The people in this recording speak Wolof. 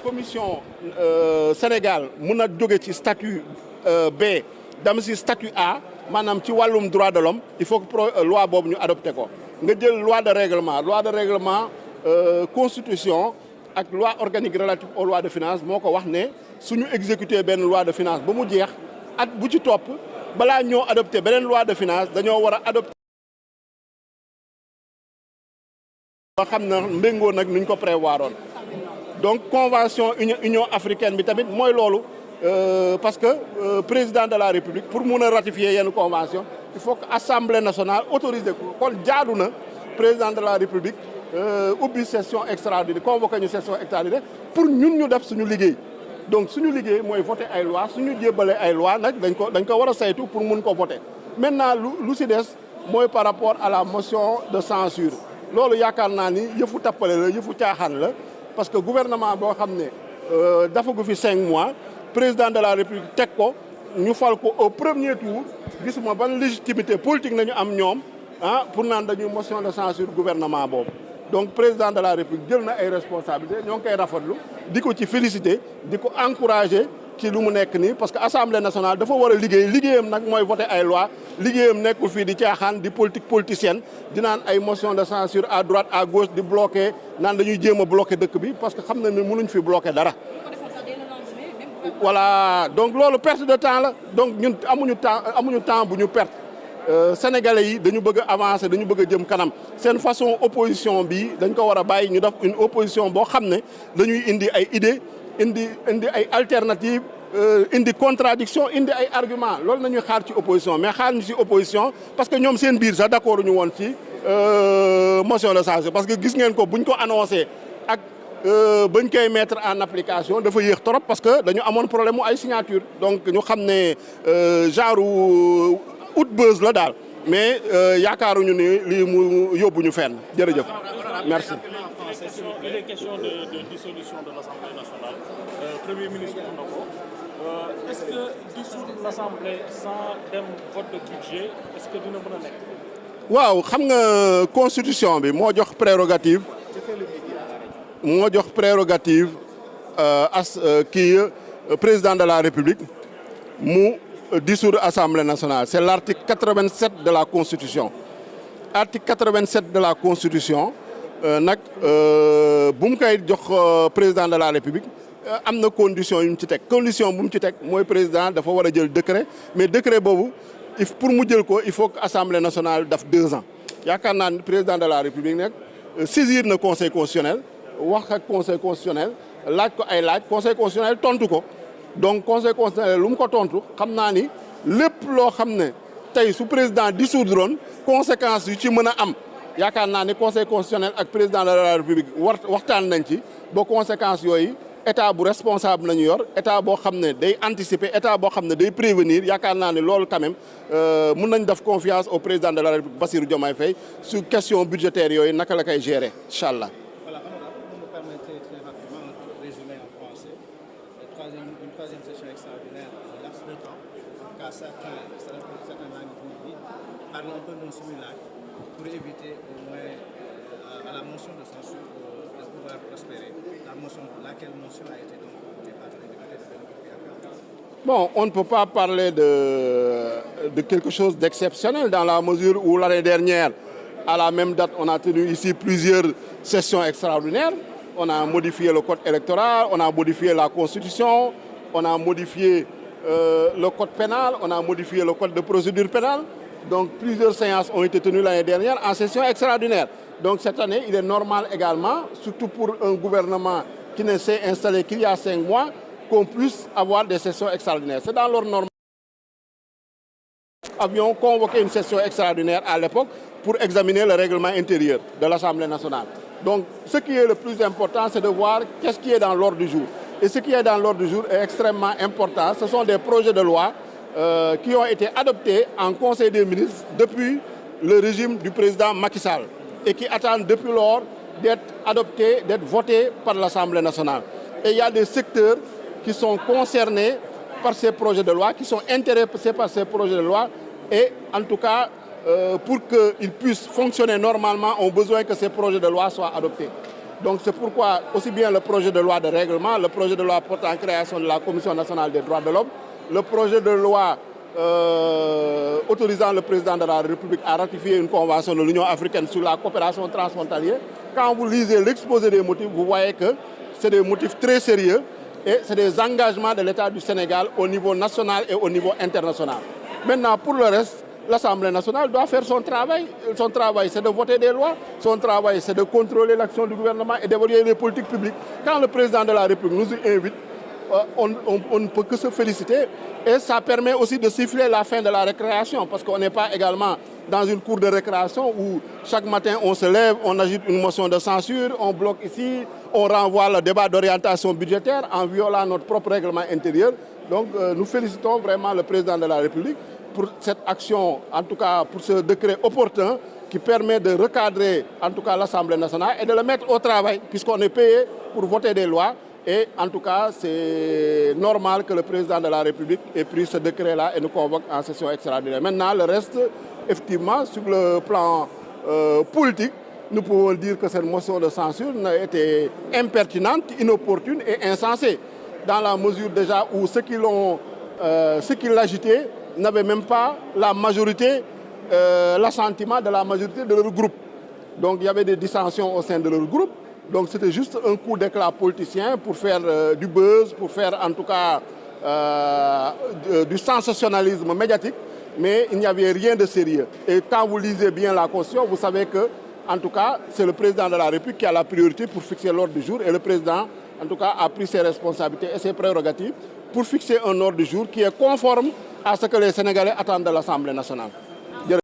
commission Sénégal mun a jóge ci statut B dem si statut A maanaam ci wàllum droit de l'homme il faut que loi boobu ñu adopté ko nga jël loi de règlement constitution ak loi organique relative aux lois de finances moo ko wax ne suñu exécuter benn loi de finance ba mu jeex at bu ci topp balaa ñoo adopté beneen loi de finance dañoo war a adopté ba xam na mbéngoo nag nuñ ko prévoir oon donc convention union africaine bi tamit mooy loolu parce que président de la république pour mun a ratifier yenn convention il faut que assemblée nationale autorisé ko kon jaadu na président de la république ubbi session extraordinaire convoqué ñu session extraordinaire pour ñun ñu def suñu liggéey donc suñu liggéey mooy voter ay loi suñu jébbalee ay loi nag dañ ko war a saytu pour mun ko voter maintenant lu si des mooy par rapport à la motion de censure loolu yaakaar naa ni yëfu tappale la yëfu caaxaan la parce que gouvernement boo xam ne dafa gu fi 5 mois président de la république teg ko ñu fal ko au premier tour gisuma ban légitimité politique nañu am ñoom pour naan dañuy motion de censure gouvernement boobu donc président de la république jël na ay responsabilités ñoo ngi koy rafetlu di ko ci féliciter di ko encourager ci lu mu nekk nii parce que assemblée nationale dafa war a liggéeyam nag mooy voter ay loi liggéeyam nekkul fii di caaxaan di politique politicienne di naan ay motion de censure à droite à gauche di bloquer naan dañuy jéem a bloquer dëkk bi parce que xam na ne mënuñ fi bloquer dara. voilà donc loolu perte de temps la donc ñun amuñu temps bu ñu perte sénégalais yi dañu bëgg a avancer dañu bëgg a jëm kanam seen façon opposition bi dañ ko war a bàyyi ñu def une opposition boo xam ne dañuy indi ay idées indi ay alternatives indi contradiction indi ay arguments loolu nañuy xaar ci opposition mais xaar ñu ci opposition parce que ñoom seen biir sax d'accord ñu woon ci motion de censure parce que gis ngeen ko buñ ko annoncé ak bañ koy mettre en application dafa yéex trop parce que dañu amoon problème mu ay signature donc ñu xam ne genre out buzz la daal mais yaakaaruñu ni lii mu yóbbu ñu fenn jërëjëf merci. Il est question de dissolution de l'Assemblée nationale. Premier ministre wax na ko est-ce que dissoudre l'Assemblée sans dem vote de budget est-ce que dina mën a nekk. waaw xam nga constitution bi moo jox prérogative président de la République mu dissoudre Assemblée nationale c'est l'article 87 de la Constitution. Article 87 de la Constitution nag bu mu koy jox président de la République am na condition yu mu ci teg condition bu mu ci teg mooy président dafa war a jël décret mais décret boobu pour mu jël ko il faut que Assemblée nationale daf 2 ans yaakaar naa ne président de la République nag saisir na conseil constitutionnel wax ak conseil constitutionnel laaj ko ay laaj conseil constitutionnel tontu ko donc conseil constitutionnel lu mu ko tontu xam naa ni lépp loo xam ne tey su président dissoudroon conséquences yu ci mën a am yaakaar naa ne conseil constitutionnel ak président de la République waxtaan nañ ci ba conséquences yooyu état bu responsable nañu yor état boo xam ne day anticiper état boo xam ne day prévenir yaakaar naa ne loolu quand même mun nañ def confiance au président de la République Bassirou Diomaye Faye sur question budgétaire yooyu naka la koy gérer incha allah. Voilà, vous me permettez très rapidement un résumé en français. Une troisième session extraordinaire de laps de temps. En tout cas, certains langues parlent un peu d'un simulacre pour éviter au moins à la motion de censure de pouvoir prospérer. Laquelle motion a été donc votée par les députés de Benno. Bon, on ne peut pas parler de quelque chose d'exceptionnel dans la mesure où l'année dernière, à la même date, on a tenu ici plusieurs sessions extraordinaires. On a modifié le code électoral, on a modifié la constitution, on a modifié le code pénal, on a modifié le code de procédure pénale. Donc plusieurs séances ont été tenues l'année dernière en session extraordinaire. Donc cette année, il est normal également, surtout pour un gouvernement qui ne s'est installé qu'il y a 5 mois, qu'on puisse avoir des sessions extraordinaires. C'est dans l'ordre normal. Nous avions convoqué une session extraordinaire à l'époque pour examiner le règlement intérieur de l'Assemblée nationale. Donc ce qui est le plus important, c'est de voir qu'est-ce qui est dans l'ordre du jour. Et ce qui est dans l'ordre du jour est extrêmement important. Ce sont des projets de loi qui ont été adoptés en Conseil des ministres depuis le régime du président Macky Sall et qui attendent depuis lors d'être adoptés, d'être votés par l'Assemblée nationale. Et il y a des secteurs qui sont concernés par ces projets de loi, qui sont intéressés par ces projets de loi et en tout cas, pour qu'ils puissent fonctionner normalement, ont besoin que ces projets de loi soient adoptés. Donc c'est pourquoi aussi bien le projet de loi de règlement, le projet de loi portant création de la Commission nationale des droits de l'homme, le projet de loi autorisant le président de la République à ratifier une convention de l'Union africaine sur la coopération transfrontalière. Quand vous lisez l'exposé des motifs, vous voyez que c'est des motifs très sérieux et c'est des engagements de l'État du Sénégal au niveau national et au niveau international. Maintenant, pour le reste, l'Assemblée nationale doit faire son travail. Son travail, c'est de voter des lois. Son travail, c'est de contrôler l'action du gouvernement et d'évaluer les politiques publiques. Quand le président de la République nous invite, on ne peut que se féliciter. Et ça permet aussi de siffler la fin de la récréation, parce qu'on n'est pas également dans une cour de récréation où chaque matin on se lève, on agite une motion de censure, on bloque ici, on renvoie le débat d'orientation budgétaire en violant notre propre règlement intérieur. Donc nous félicitons vraiment le président de la République pour cette action, en tout cas pour ce décret opportun qui permet de recadrer en tout cas l'Assemblée nationale et de le mettre au travail, puisqu'on est payé pour voter des lois. Et en tout cas, c'est normal que le président de la République ait pris ce décret-là et nous convoque en session extraordinaire. Maintenant, le reste, effectivement, sur le plan politique, nous pouvons dire que cette motion de censure a été impertinente, inopportune et insensée. Dans la mesure déjà où ceux qui l'agitaient n'avaient même pas la majorité, l'assentiment de la majorité de leur groupe. Donc il y avait des dissensions au sein de leur groupe. Donc c'était juste un coup d'éclat politicien pour faire du buzz, pour faire en tout cas du sensationnalisme médiatique, mais il n'y avait rien de sérieux. Et quand vous lisez bien la Constitution, vous savez que, en tout cas, c'est le président de la République qui a la priorité pour fixer l'ordre du jour et le président, en tout cas, a pris ses responsabilités et ses prérogatives pour fixer un ordre du jour qui est conforme à ce que les Sénégalais attendent de l'Assemblée nationale.